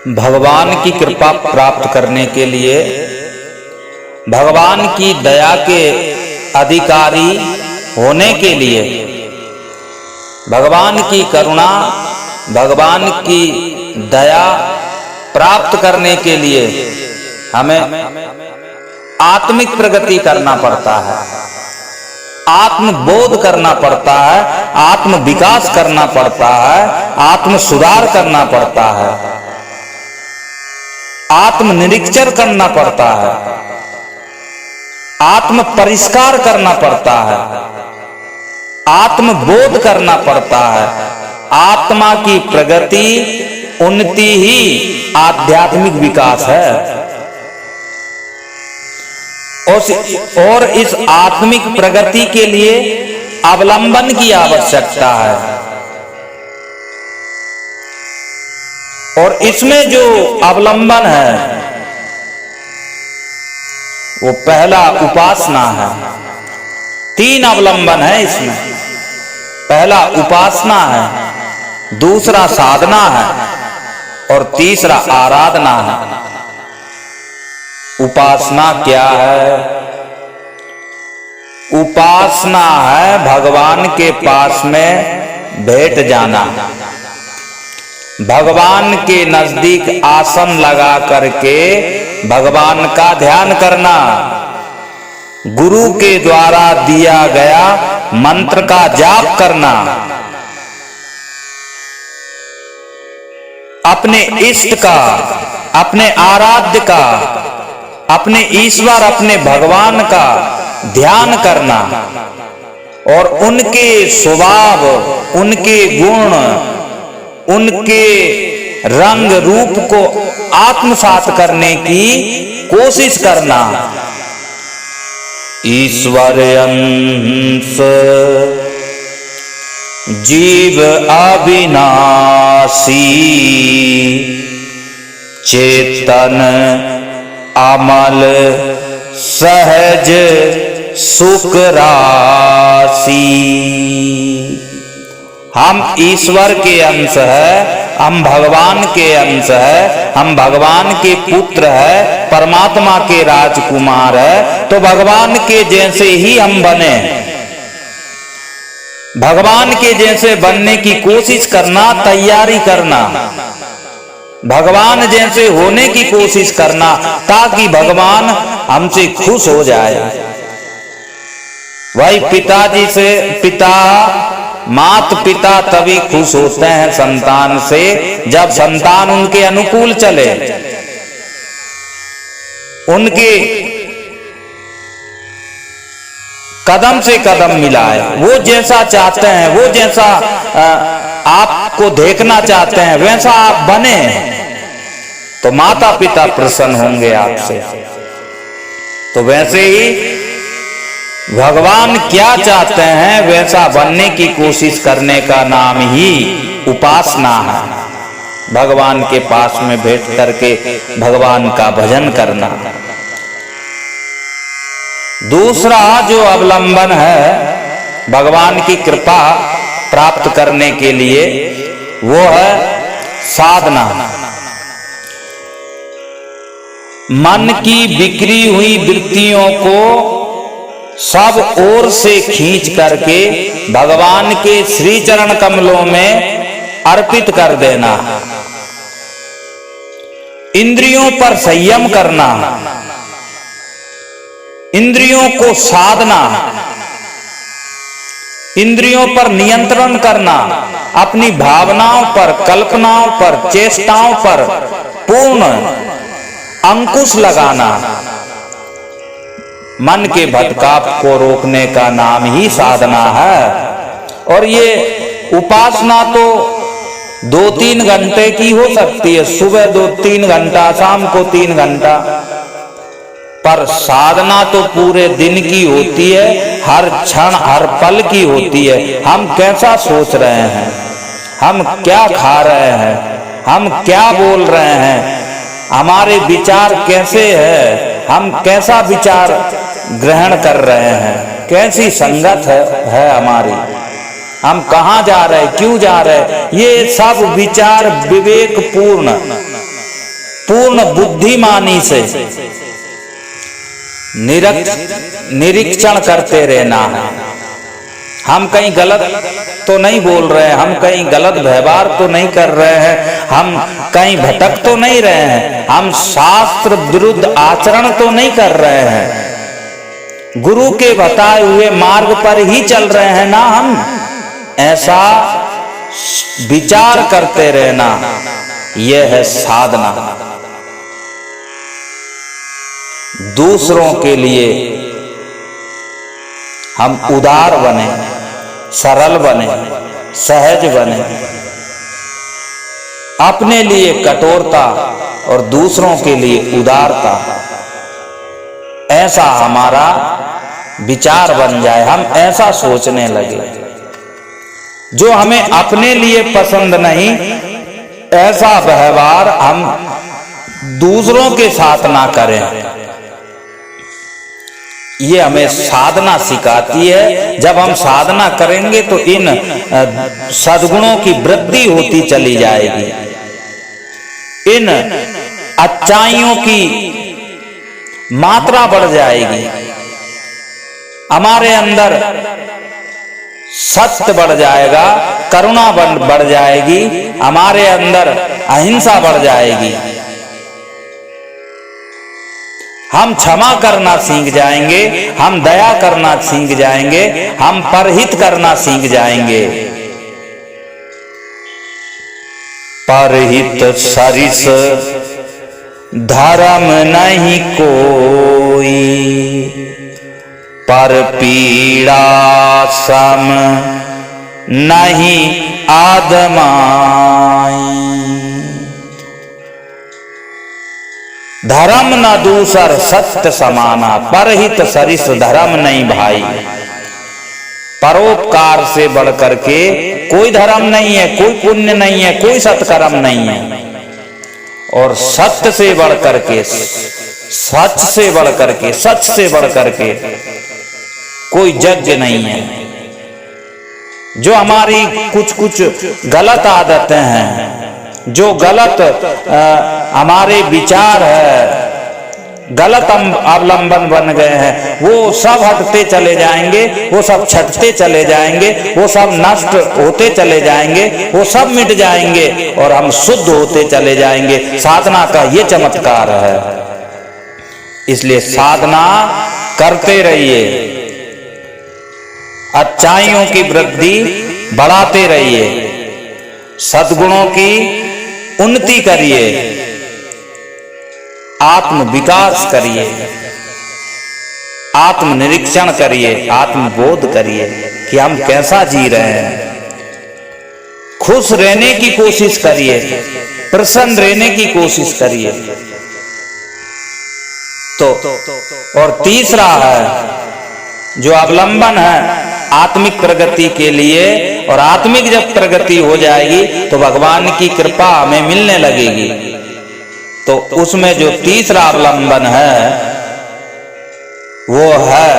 भगवान की कृपा प्राप्त करने के लिए, भगवान की दया के अधिकारी होने के लिए, भगवान की करुणा, भगवान की दया प्राप्त करने के लिए हमें आत्मिक प्रगति करना पड़ता है, आत्मबोध करना पड़ता है, आत्म विकास करना पड़ता है, आत्म सुधार करना पड़ता है, आत्म निरीक्षण करना पड़ता है, आत्म परिष्कार करना पड़ता है, आत्म बोध करना पड़ता है। आत्मा की प्रगति, उन्नति ही आध्यात्मिक विकास है। और इस आत्मिक प्रगति के लिए अवलंबन की आवश्यकता है। और इसमें जो अवलंबन है वो पहला उपासना है। 3 अवलंबन है इसमें। पहला उपासना है, दूसरा साधना है और तीसरा आराधना है। उपासना क्या है? उपासना है भगवान के पास में बैठ जाना, भगवान के नजदीक आसन लगा करके भगवान का ध्यान करना, गुरु के द्वारा दिया गया मंत्र का जाप करना, अपने इष्ट का, अपने आराध्य का, अपने ईश्वर, अपने भगवान का ध्यान करना और उनके स्वभाव, उनके गुण, उनके रंग रूप को आत्मसात करने की कोशिश करना। ईश्वर अंश जीव अविनाशी, चेतन अमल सहज सुख राशि। हम ईश्वर के अंश है, हम भगवान के अंश है, हम भगवान के पुत्र है, परमात्मा के राजकुमार है। तो भगवान के जैसे ही हम बने, भगवान के जैसे बनने की कोशिश करना, तैयारी करना, भगवान जैसे होने की कोशिश करना, ताकि भगवान हमसे खुश हो जाए। भाई पिताजी से, माता पिता तभी खुश होते हैं संतान से जब संतान उनके अनुकूल चले, उनके कदम से कदम मिलाए, वो जैसा चाहते हैं, वो जैसा आपको देखना चाहते हैं वैसा आप बने, तो माता पिता प्रसन्न होंगे आपसे। तो वैसे ही भगवान क्या चाहते हैं वैसा बनने की कोशिश करने का नाम ही उपासना है। भगवान के पास में बैठ करके भगवान का भजन करना। दूसरा जो अवलंबन है भगवान की कृपा प्राप्त करने के लिए, वो है साधना। मन की बिखरी हुई वृत्तियों को सब ओर से खींच करके भगवान के श्री चरण कमलों में अर्पित कर देना। इंद्रियों पर संयम करना, इंद्रियों को साधना, इंद्रियों पर नियंत्रण करना, अपनी भावनाओं पर, कल्पनाओं पर, चेष्टाओं पर पूर्ण अंकुश लगाना। मन के भटकाव को रोकने का नाम ही साधना है। और ये उपासना तो 2-3 घंटे की हो सकती है, सुबह 2-3 घंटा, शाम को 3 घंटा, पर साधना तो पूरे दिन की होती है, हर क्षण हर पल की होती है। हम कैसा सोच रहे हैं, हम क्या खा रहे हैं, हम क्या बोल रहे हैं, हमारे विचार कैसे है, हम कैसा विचार ग्रहण कर रहे हैं, कैसी संगत है हमारी, हम कहाँ जा रहे हैं, क्यों जा रहे हैं, ये सब विचार विवेक पूर्ण पूर्ण बुद्धिमानी से निरीक्षण करते रहना है। हम कहीं गलत तो नहीं बोल रहे हैं, हम कहीं गलत व्यवहार तो नहीं कर रहे हैं, हम कहीं भटक तो नहीं रहे हैं, हम शास्त्र विरुद्ध आचरण तो नहीं कर रहे हैं, गुरु के बताए हुए मार्ग पर ही चल रहे हैं ना हम। ऐसा विचार करते रहना, यह है साधना। दूसरों के लिए हम उदार बने, सरल बने, सहज बने, अपने लिए कठोरता और दूसरों के लिए उदारता, ऐसा हमारा विचार बन जाए, हम ऐसा सोचने लगे। जो हमें अपने लिए पसंद नहीं, ऐसा व्यवहार हम दूसरों के साथ ना करें। ये हमें साधना सिखाती है। जब हम साधना करेंगे तो इन सद्गुणों की वृद्धि होती चली जाएगी, इन अच्छाइयों की मात्रा बढ़ जाएगी, हमारे अंदर सत्य बढ़ जाएगा, करुणा बढ़ जाएगी, हमारे अंदर अहिंसा बढ़ जाएगी, हम क्षमा करना सीख जाएंगे, हम दया करना सीख जाएंगे, हम परहित करना सीख जाएंगे। परहित सरिस धर्म नहीं कोई, पर पीड़ा सम नहीं आदमाई। धर्म न दूसर सत्य समाना, परहित सरिस धर्म नहीं भाई। परोपकार से बढ़कर के कोई धर्म नहीं है, कोई पुण्य नहीं है, कोई सत्कर्म नहीं है। और सत्य से बढ़कर के, सच से बढ़कर के, सच से बढ़कर के कोई यज्ञ नहीं है। जो हमारी कुछ गलत आदतें हैं, जो गलत हमारे विचार है, गलत अवलंबन बन गए हैं, वो सब हटते चले जाएंगे, वो सब छटते चले जाएंगे, वो सब नष्ट होते चले जाएंगे, वो सब मिट जाएंगे और हम शुद्ध होते चले जाएंगे। साधना का ये चमत्कार है। इसलिए साधना करते रहिए, अच्छाइयों की वृद्धि बढ़ाते रहिए, सद्गुणों की उन्नति करिए, आत्म विकास करिए, आत्म निरीक्षण करिए, आत्मबोध करिए कि हम कैसा जी रहे हैं। खुश रहने की कोशिश करिए, प्रसन्न रहने की कोशिश करिए। तो और तीसरा है जो अवलंबन है आत्मिक प्रगति के लिए, और आत्मिक जब प्रगति हो जाएगी तो भगवान की कृपा हमें मिलने लगेगी। तो उसमें जो तीसरा अवलंबन है वो है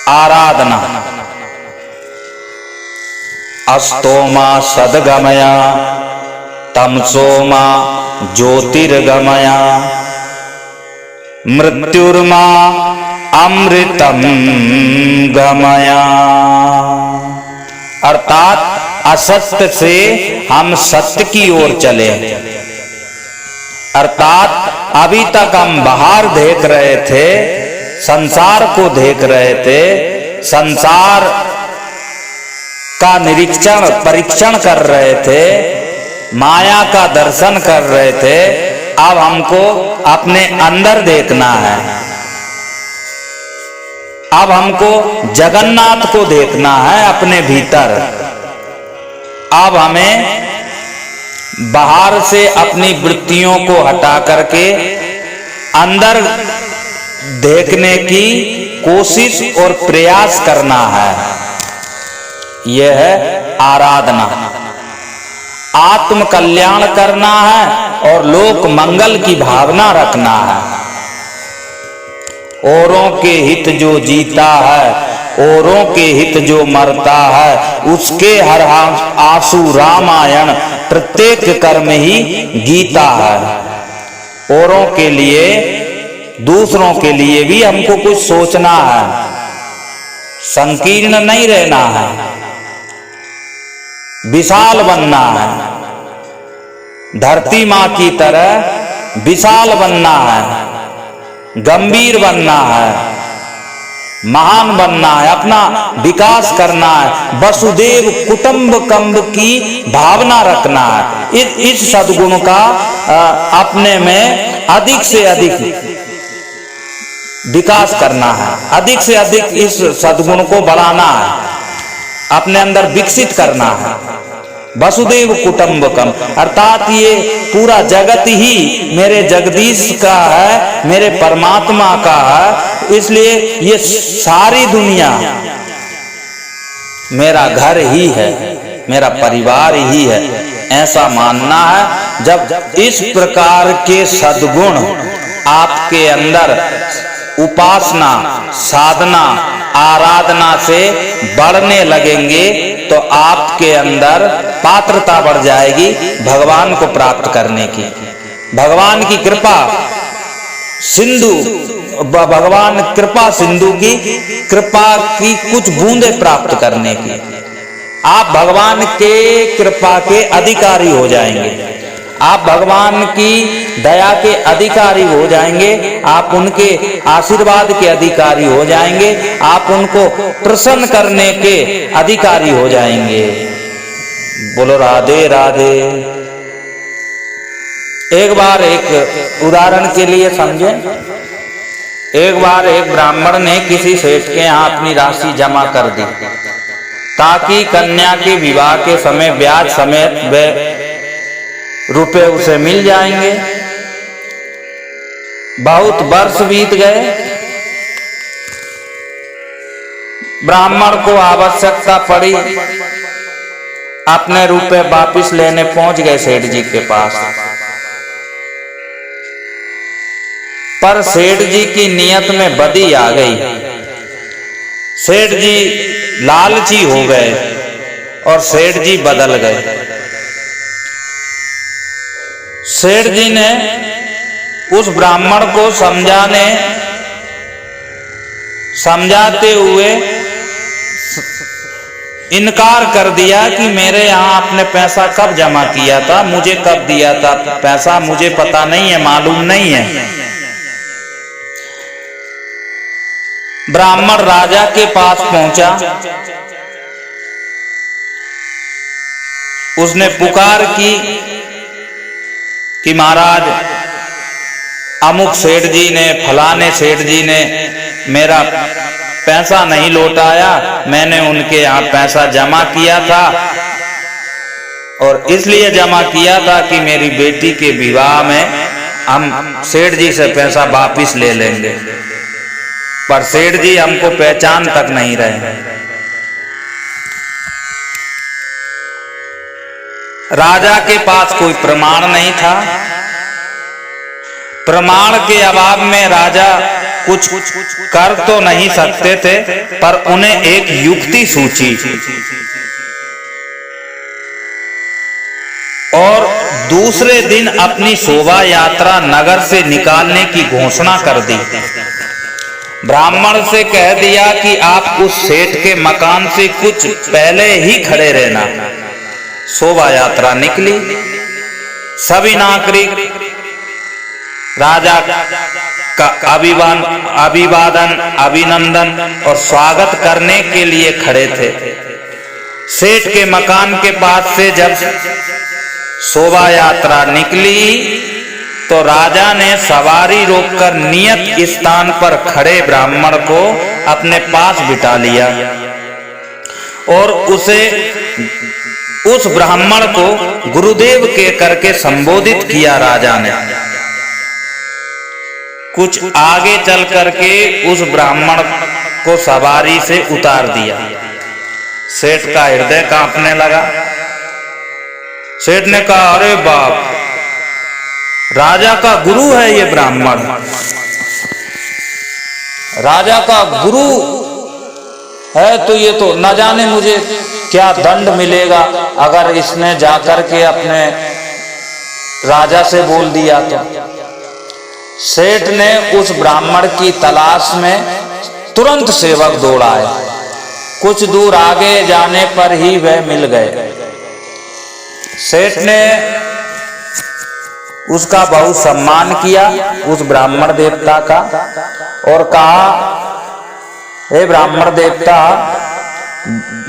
आराधना। अस्तोमा सद्गमया तमसोमा ज्योतिर्गमया मृत्युर्मा अमृतम गमया। अर्थात असत्य से हम सत्य की ओर चले। अर्थात अभी तक हम बाहर देख रहे थे, संसार को देख रहे थे, संसार का निरीक्षण परीक्षण कर रहे थे, माया का दर्शन कर रहे थे। अब हमको अपने अंदर देखना है, अब हमको जगन्नाथ को देखना है अपने भीतर। अब हमें बाहर से अपनी वृत्तियों को हटा करके अंदर देखने की कोशिश और प्रयास करना है। यह है आराधना। आत्म कल्याण करना है और लोक मंगल की भावना रखना है। औरों के हित जो जीता है, औरों के हित जो मरता है, उसके हर आंसू रामायण, प्रत्येक कर्म ही गीता है। औरों के लिए, दूसरों के लिए भी हमको कुछ सोचना है, संकीर्ण नहीं रहना है, विशाल बनना है, धरती मां की तरह विशाल बनना है, गंभीर बनना है, महान बनना है, अपना विकास करना है, वसुदेव कुटुंबकम की भावना रखना है। इस सद्गुण का अपने में अधिक से अधिक विकास करना है, अधिक से अधिक इस सद्गुण को बढ़ाना है, अपने अंदर विकसित करना है। वसुदेव कुटुंबकम अर्थात ये पूरा जगत ही मेरे जगदीश का है, मेरे परमात्मा का है, इसलिए ये सारी दुनिया मेरा घर ही है, मेरा परिवार ही है, ऐसा मानना है। जब इस प्रकार के सद्गुण आपके अंदर उपासना, साधना, आराधना से बढ़ने लगेंगे तो आपके अंदर पात्रता बढ़ जाएगी भगवान को प्राप्त करने की। भगवान की कृपा सिंधु, भगवान कृपा सिंधु की कृपा की कुछ बूंदें प्राप्त करने की, आप भगवान के कृपा के अधिकारी हो जाएंगे, आप भगवान की दया के अधिकारी हो जाएंगे, आप उनके आशीर्वाद के अधिकारी हो जाएंगे, आप उनको प्रसन्न करने के अधिकारी हो जाएंगे। बोलो राधे राधे। एक बार एक उदाहरण के लिए समझे, एक बार एक ब्राह्मण ने किसी सेठ के यहाँ अपनी राशि जमा कर दी ताकि कन्या के विवाह के समय ब्याज समेत वे रुपए उसे मिल जाएंगे। बहुत वर्ष बीत गए, ब्राह्मण को आवश्यकता पड़ी, अपने रुपए वापिस लेने पहुंच गए सेठ जी के पास, पर सेठ जी की नियत में बदी आ गई। सेठ जी लालची हो गए और सेठ जी बदल गए। सेठ जी ने उस ब्राह्मण को समझाते हुए इनकार कर दिया कि मेरे यहाँ आपने पैसा कब जमा किया था, मुझे कब दिया था पैसा, मुझे पता नहीं है, मालूम नहीं है। ब्राह्मण राजा के पास पहुंचा, उसने पुकार की कि महाराज अमुक सेठ जी ने, फलाने सेठ जी ने मेरा पैसा नहीं लौटाया, मैंने उनके यहाँ पैसा जमा किया था और इसलिए जमा किया था कि मेरी बेटी के विवाह में हम सेठ जी से पैसा वापिस ले लेंगे, पर सेठ जी हमको पहचान तक नहीं रहे। राजा के पास कोई प्रमाण नहीं था, प्रमाण के अभाव में राजा कुछ कर तो नहीं सकते थे, पर उन्हें एक युक्ति सूझी और दूसरे दिन अपनी शोभा यात्रा नगर से निकालने की घोषणा कर दी। ब्राह्मण से कह दिया कि आप उस सेठ के मकान से कुछ पहले ही खड़े रहना। शोभा यात्रा निकली, सभी नागरिक राजा का अभिवादन, अभिनंदन और स्वागत करने के लिए खड़े थे। सेठ के मकान के पास से जब शोभा यात्रा निकली तो राजा ने सवारी रोककर नियत स्थान पर खड़े ब्राह्मण को अपने पास बिठा लिया और उस ब्राह्मण को गुरुदेव के करके संबोधित किया। राजा ने कुछ आगे चल करके उस ब्राह्मण को सवारी से उतार दिया। सेठ का हृदय कांपने लगा। सेठ ने कहा, अरे बाप, राजा का गुरु है ये ब्राह्मण, राजा का गुरु है तो ये तो न जाने मुझे क्या दंड मिलेगा अगर इसने जाकर के अपने राजा से बोल दिया तो। सेठ ने उस ब्राह्मण की तलाश में तुरंत सेवक दौड़ाए। कुछ दूर आगे जाने पर ही वह मिल गए। सेठ ने उसका बहुत सम्मान किया, उस ब्राह्मण देवता का, और कहा, हे ब्राह्मण देवता,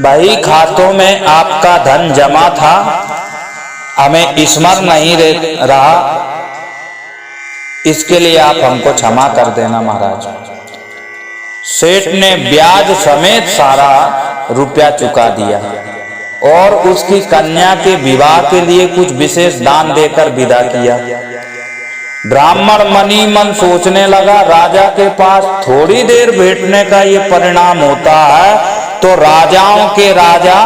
भाई खातों में आपका धन जमा था, हमें स्मरण नहीं रहा, इसके लिए आप हमको क्षमा कर देना महाराज। सेठ ने ब्याज समेत सारा रुपया चुका दिया और उसकी कन्या के विवाह के लिए कुछ विशेष दान देकर विदा किया। ब्राह्मण मनी मन सोचने लगा, राजा के पास थोड़ी देर बैठने का ये परिणाम होता है, तो राजाओं के राजा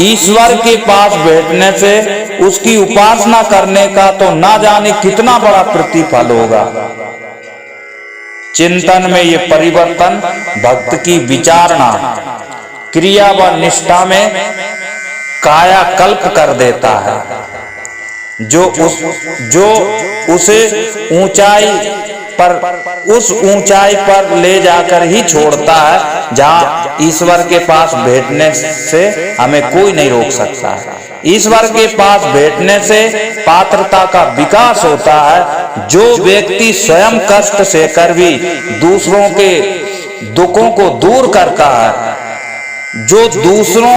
ईश्वर के पास बैठने से, उसकी उपासना करने का तो ना जाने कितना बड़ा प्रतिफल होगा। चिंतन में ये परिवर्तन भक्त की विचारणा, क्रिया व निष्ठा में कायाकल्प कर देता है, जो उसे उस ऊंचाई पर ले जाकर ही छोड़ता है जहां ईश्वर के पास बैठने से हमें कोई नहीं रोक सकता है। ईश्वर के पास बैठने से पात्रता का विकास होता है। जो व्यक्ति स्वयं कष्ट सहकर भी दूसरों के दुखों को दूर करता है, जो दूसरों